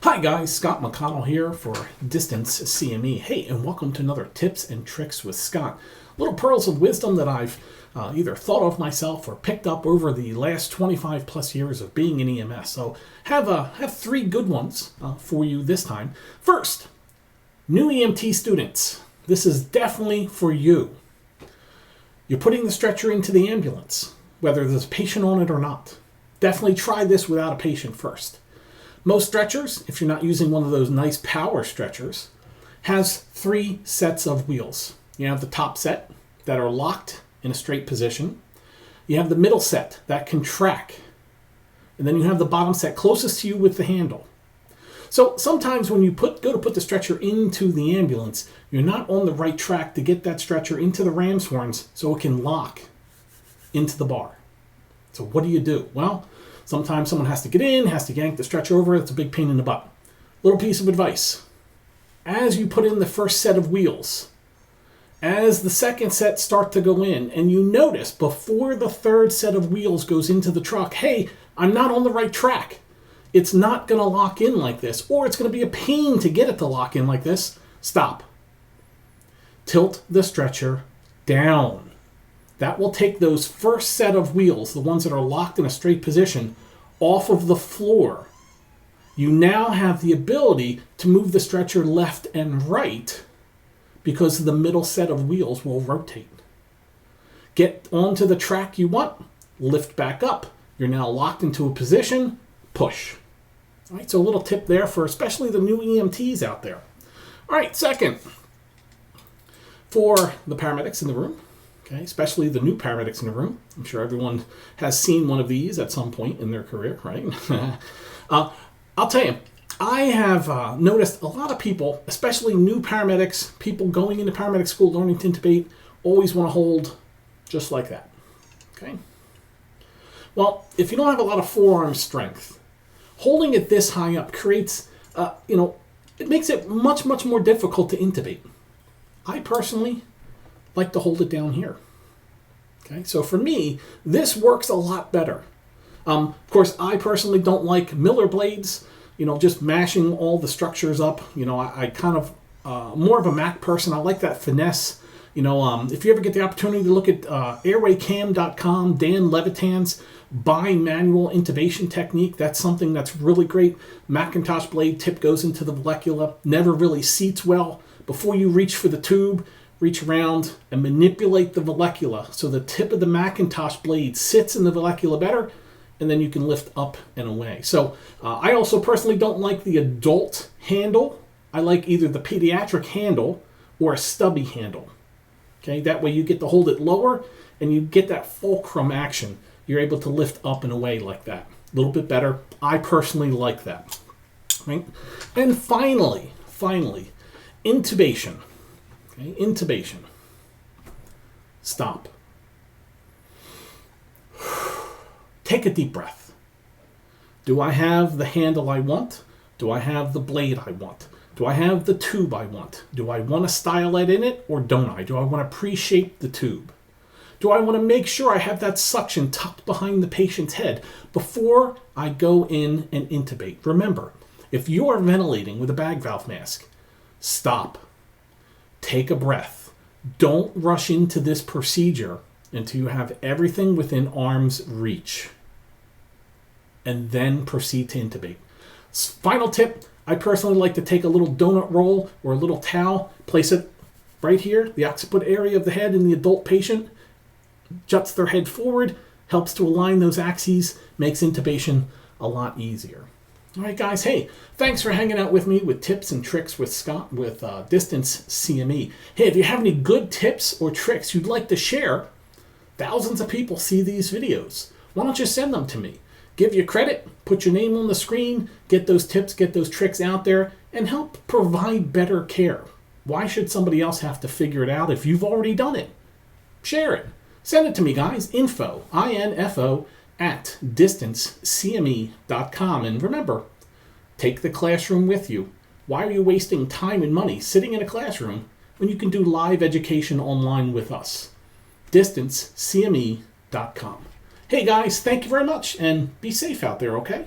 Hi guys, Scott McConnell here for Distance CME. Hey, and welcome to another Tips and Tricks with Scott. Little pearls of wisdom that I've either thought of myself or picked up over the last 25 plus years of being in EMS. So have three good ones for you this time. First, new EMT students. This is definitely for you. You're putting the stretcher into the ambulance, whether there's a patient on it or not. Definitely try this without a patient first. Most stretchers, if you're not using one of those nice power stretchers, has three sets of wheels. You have the top set that are locked in a straight position. You have the middle set that can track. And then you have the bottom set closest to you with the handle. So sometimes when you go to put the stretcher into the ambulance, you're not on the right track to get that stretcher into the ram's horns so it can lock into the bar. So what do? Well, sometimes someone has to get in, has to yank the stretcher over. It's a big pain in the butt. Little piece of advice. As you put in the first set of wheels, as the second set start to go in, and you notice before the third set of wheels goes into the truck, hey, I'm not on the right track. It's not going to lock in like this, or it's going to be a pain to get it to lock in like this. Stop. Tilt the stretcher down. That will take those first set of wheels, the ones that are locked in a straight position, off of the floor. You now have the ability to move the stretcher left and right because the middle set of wheels will rotate. Get onto the track you want, lift back up. You're now locked into a position, push. All right, so a little tip there for especially the new EMTs out there. All right, second, for the paramedics in the room, okay, especially the new paramedics in the room. I'm sure everyone has seen one of these at some point in their career, right? I'll tell you, I have noticed a lot of people, especially new paramedics, people going into paramedic school, learning to intubate, always want to hold just like that, okay? Well, if you don't have a lot of forearm strength, holding it this high up creates, it makes it much, much more difficult to intubate. I personally like to hold it down here. Okay, so for me, this works a lot better. Of course, I personally don't like Miller blades, just mashing all the structures up. I kind of more of a Mac person. I like that finesse. If you ever get the opportunity to look at airwaycam.com, Dan Levitan's bimanual intubation technique, that's something that's really great. Macintosh blade tip goes into the vallecula, never really seats well. Before you reach for the tube, reach around and manipulate the vallecula so the tip of the Macintosh blade sits in the vallecula better, and then you can lift up and away. So I also personally don't like the adult handle. I like either the pediatric handle or a stubby handle. Okay, that way you get to hold it lower and you get that fulcrum action. You're able to lift up and away like that. A little bit better. I personally like that. Right? And finally, intubation. Okay, intubation. Stop. Take a deep breath. Do I have the handle I want? Do I have the blade I want? Do I have the tube I want? Do I want a stylet in it or don't I? Do I want to pre-shape the tube? Do I want to make sure I have that suction tucked behind the patient's head before I go in and intubate? Remember, if you are ventilating with a bag valve mask, stop. Take a breath. Don't rush into this procedure until you have everything within arm's reach. And then proceed to intubate. Final tip, I personally like to take a little donut roll or a little towel, place it right here, the occiput area of the head in the adult patient, juts their head forward, helps to align those axes, makes intubation a lot easier. All right, guys. Hey, thanks for hanging out with me with Tips and Tricks with Scott with Distance CME. Hey, if you have any good tips or tricks you'd like to share, thousands of people see these videos. Why don't you send them to me? Give you credit, put your name on the screen, get those tips, get those tricks out there, and help provide better care. Why should somebody else have to figure it out if you've already done it? Share it. Send it to me, guys. Info, I-N-F-O, at distancecme.com. And remember, take the classroom with you. Why are you wasting time and money sitting in a classroom when you can do live education online with us? distancecme.com. Hey guys, thank you very much and be safe out there, okay?